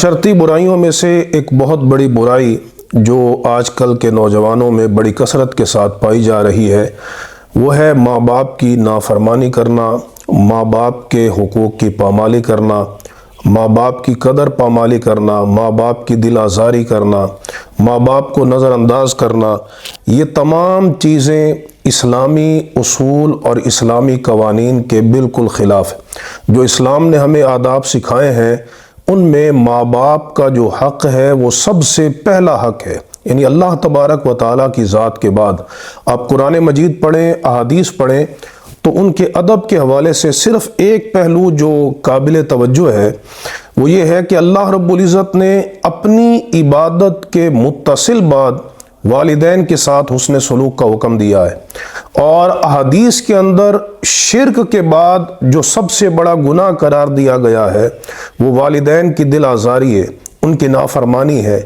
شرطی برائیوں میں سے ایک بہت بڑی برائی جو آج کل کے نوجوانوں میں بڑی کثرت کے ساتھ پائی جا رہی ہے وہ ہے ماں باپ کی نافرمانی کرنا، ماں باپ کے حقوق کی پامالی کرنا، ماں باپ کی قدر پامالی کرنا، ماں باپ کی دل آزاری کرنا، ماں باپ کو نظر انداز کرنا۔ یہ تمام چیزیں اسلامی اصول اور اسلامی قوانین کے بالکل خلاف ہے۔ جو اسلام نے ہمیں آداب سکھائے ہیں ان میں ماں باپ کا جو حق ہے وہ سب سے پہلا حق ہے، یعنی اللہ تبارک و تعالیٰ کی ذات کے بعد آپ قرآن مجید پڑھیں، احادیث پڑھیں تو ان کے ادب کے حوالے سے صرف ایک پہلو جو قابل توجہ ہے وہ یہ ہے کہ اللہ رب العزت نے اپنی عبادت کے متصل بعد والدین کے ساتھ حسن سلوک کا حکم دیا ہے، اور احادیث کے اندر شرک کے بعد جو سب سے بڑا گناہ قرار دیا گیا ہے وہ والدین کی دل آزاری ہے، ان کی نافرمانی ہے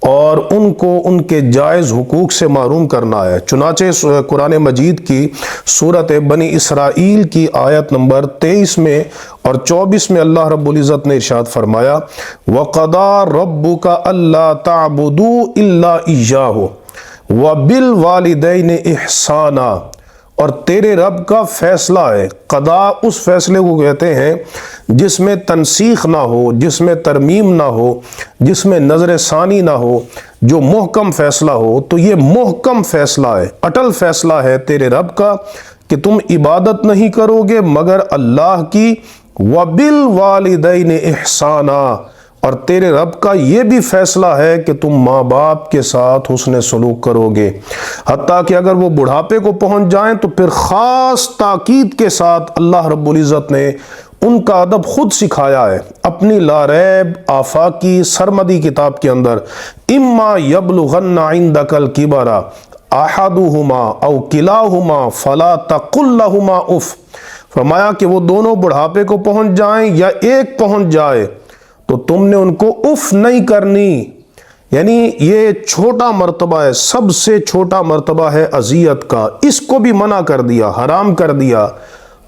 اور ان کو ان کے جائز حقوق سے محروم کرنا ہے۔ چنانچہ قرآن مجید کی سورۃ بنی اسرائیل کی آیت نمبر 23 میں اور 24 میں اللہ رب العزت نے ارشاد فرمایا وَقَضَىٰ رَبُّكَ أَلَّا تَعْبُدُوا إِلَّا إِيَّاهُ وَبِالْوَالِدَيْنِ إِحْسَانًا، اور تیرے رب کا فیصلہ ہے۔ قضا اس فیصلے کو کہتے ہیں جس میں تنسیخ نہ ہو، جس میں ترمیم نہ ہو، جس میں نظر ثانی نہ ہو، جو محکم فیصلہ ہو۔ تو یہ محکم فیصلہ ہے، اٹل فیصلہ ہے تیرے رب کا کہ تم عبادت نہیں کرو گے مگر اللہ کی، وَبِالْوَالِدَيْنِ إِحْسَانًا، اور تیرے رب کا یہ بھی فیصلہ ہے کہ تم ماں باپ کے ساتھ حسن سلوک کرو گے، حتیٰ کہ اگر وہ بڑھاپے کو پہنچ جائیں تو پھر خاص تاکید کے ساتھ اللہ رب العزت نے ان کا ادب خود سکھایا ہے اپنی لاریب آفاقی سرمدی کتاب کے اندر۔ اما یبلغن عندک الکبر احدہما او کلاہما فلا تقل لہما اف، فرمایا کہ وہ دونوں بڑھاپے کو پہنچ جائیں یا ایک پہنچ جائے تو تم نے ان کو اف نہیں کرنی، یعنی یہ چھوٹا مرتبہ ہے، سب سے چھوٹا مرتبہ ہے اذیت کا، اس کو بھی منع کر دیا، حرام کر دیا۔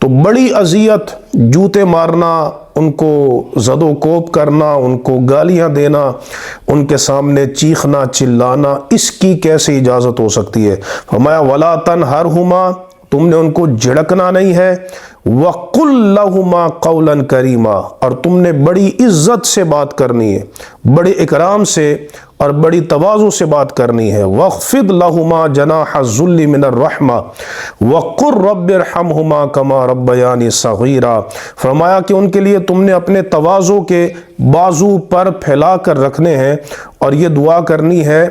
تو بڑی اذیت، جوتے مارنا، ان کو زد و کوب کرنا، ان کو گالیاں دینا، ان کے سامنے چیخنا چلانا، اس کی کیسے اجازت ہو سکتی ہے؟ فرمایا وَلَا تَنْهَرْهُمَا، تم نے ان کو جھڑکنا نہیں ہے، وَقُلْ لَهُمَا قَوْلًا كَرِيمًا، اور تم نے بڑی عزت سے بات کرنی ہے، بڑے اکرام سے اور بڑی تواضع سے بات کرنی ہے۔ وَاخْفِضْ لَهُمَا جَنَاحَ الذُّلِّ مِنَ الرَّحْمَةِ وَقُلْ رَبِّ ارْحَمْهُمَا كَمَا رَبَّيَانِي صَغِيرًا، فرمایا کہ ان کے لیے تم نے اپنے تواضع کے بازو پر پھیلا کر رکھنے ہیں اور یہ دعا کرنی ہے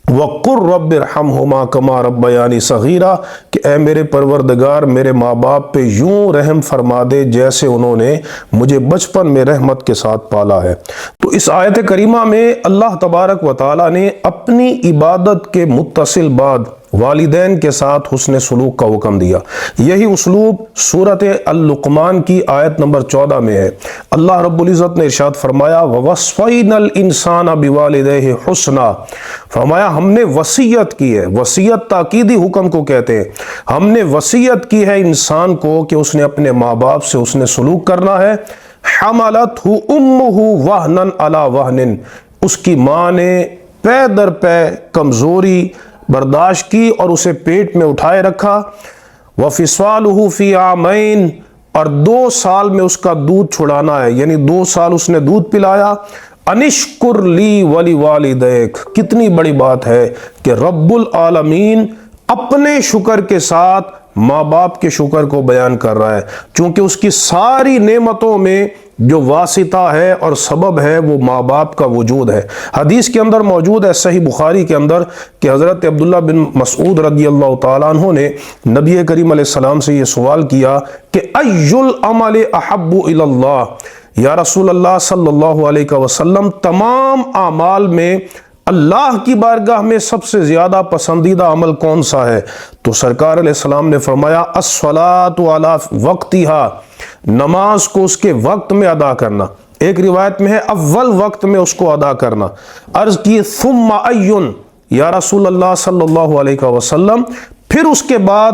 وَقُلْ رَبِّ ارْحَمْهُمَا كَمَا رَبَّيَانِي صَغِيرًا، کہ اے میرے پروردگار میرے ماں باپ پہ یوں رحم فرما دے جیسے انہوں نے مجھے بچپن میں رحمت کے ساتھ پالا ہے۔ تو اس آیت کریمہ میں اللہ تبارک و تعالیٰ نے اپنی عبادت کے متصل بعد والدین کے ساتھ حسن سلوک کا حکم دیا۔ یہی اسلوب سورۃ اللقمان کی آیت نمبر 14 میں ہے۔ اللہ رب العزت نے ارشاد فرمایا وَوَصَّيْنَا الْإِنسَانَ بِوَالِدَيْهِ حُسْنًا، فرمایا ہم نے وصیت کی ہے، وصیت تاکیدی حکم کو کہتے ہیں، ہم نے وصیت کی ہے انسان کو کہ اس نے اپنے ماں باپ سے حسن سلوک کرنا ہے۔ حَمَلَتْهُ أُمُّهُ وَهْنًا عَلَى وَهْنٍ، اس کی ماں نے پے در پے کمزوری برداشت کی اور اسے پیٹ میں اٹھائے رکھا۔ وَفِصَالُهُ فِي عَامَيْنِ، اور 2 سال میں اس کا دودھ چھڑانا ہے، یعنی 2 سال اس نے دودھ پلایا۔ انشکر لی وَلِوَالِدَيْکَ، کتنی بڑی بات ہے کہ رب العالمین اپنے شکر کے ساتھ ماں باپ کے شکر کو بیان کر رہا ہے، چونکہ اس کی ساری نعمتوں میں جو واسطہ ہے اور سبب ہے وہ ماں باپ کا وجود ہے۔ حدیث کے اندر موجود ہے صحیح بخاری کے اندر کہ حضرت عبداللہ بن مسعود رضی اللہ تعالیٰ عنہ نے نبی کریم علیہ السلام سے یہ سوال کیا کہ ای العمل احب الی اللہ، یا رسول اللہ صلی اللہ علیہ وسلم تمام اعمال میں اللہ کی بارگاہ میں سب سے زیادہ پسندیدہ عمل کون سا ہے؟ تو سرکار علیہ السلام نے فرمایا الصلاۃ علی وقتہا، نماز کو اس کے وقت میں ادا کرنا۔ ایک روایت میں ہے اول وقت میں اس کو ادا کرنا۔ عرض کی ثم ایون، یا رسول اللہ صلی اللہ علیہ وسلم پھر اس کے بعد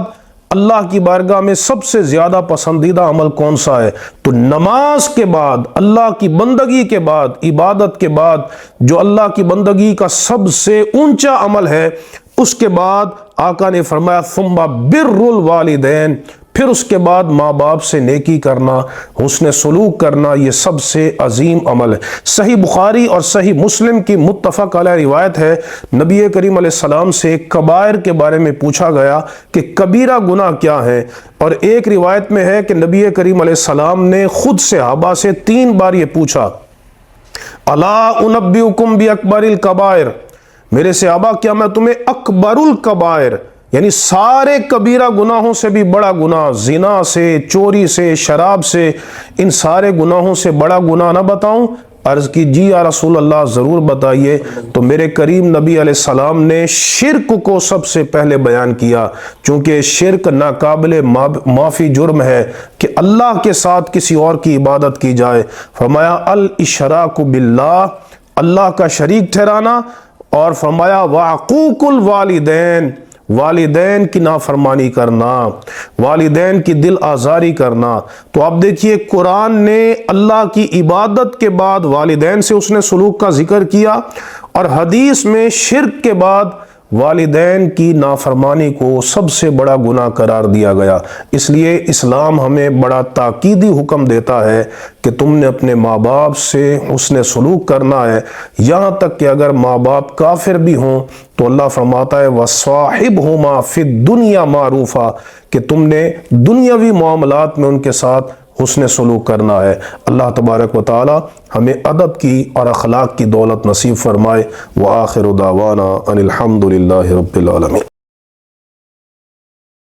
اللہ کی بارگاہ میں سب سے زیادہ پسندیدہ عمل کون سا ہے؟ تو نماز کے بعد، اللہ کی بندگی کے بعد، عبادت کے بعد جو اللہ کی بندگی کا سب سے اونچا عمل ہے، اس کے بعد آقا نے فرمایا ثم بر الوالدین، پھر اس کے بعد ماں باپ سے نیکی کرنا، حسن سلوک کرنا، یہ سب سے عظیم عمل ہے۔ صحیح بخاری اور صحیح مسلم کی متفق علیہ روایت ہے، نبی کریم علیہ السلام سے کبائر کے بارے میں پوچھا گیا کہ کبیرہ گناہ کیا ہے، اور ایک روایت میں ہے کہ نبی کریم علیہ السلام نے خود صحابہ سے 3 بار یہ پوچھا، الا انبئکم باکبر الکبائر، میرے صحابہ کیا میں تمہیں اکبر الکبائر یعنی سارے کبیرہ گناہوں سے بھی بڑا گناہ، زنا سے، چوری سے، شراب سے، ان سارے گناہوں سے بڑا گناہ نہ بتاؤں؟ عرض کی جی یا رسول اللہ ضرور بتائیے۔ تو میرے کریم نبی علیہ السلام نے شرک کو سب سے پہلے بیان کیا، چونکہ شرک ناقابل معافی جرم ہے کہ اللہ کے ساتھ کسی اور کی عبادت کی جائے۔ فرمایا الاشراک باللہ، اللہ کا شریک ٹھہرانا، اور فرمایا وعقوق الوالدین، والدین کی نافرمانی کرنا، والدین کی دل آزاری کرنا۔ تو آپ دیکھیے قرآن نے اللہ کی عبادت کے بعد والدین سے اس نے سلوک کا ذکر کیا، اور حدیث میں شرک کے بعد والدین کی نافرمانی کو سب سے بڑا گناہ قرار دیا گیا۔ اس لیے اسلام ہمیں بڑا تاکیدی حکم دیتا ہے کہ تم نے اپنے ماں باپ سے حسن سلوک کرنا ہے، یہاں تک کہ اگر ماں باپ کافر بھی ہوں تو اللہ فرماتا ہے وَصَاحِبْهُمَا فِي الدُّنْيَا مَعْرُوفًا، کہ تم نے دنیاوی معاملات میں ان کے ساتھ حسن سلوک کرنا ہے۔ اللہ تبارک و تعالی ہمیں ادب کی اور اخلاق کی دولت نصیب فرمائے۔ وآخر دعوانا ان الحمد للہ رب العالمین۔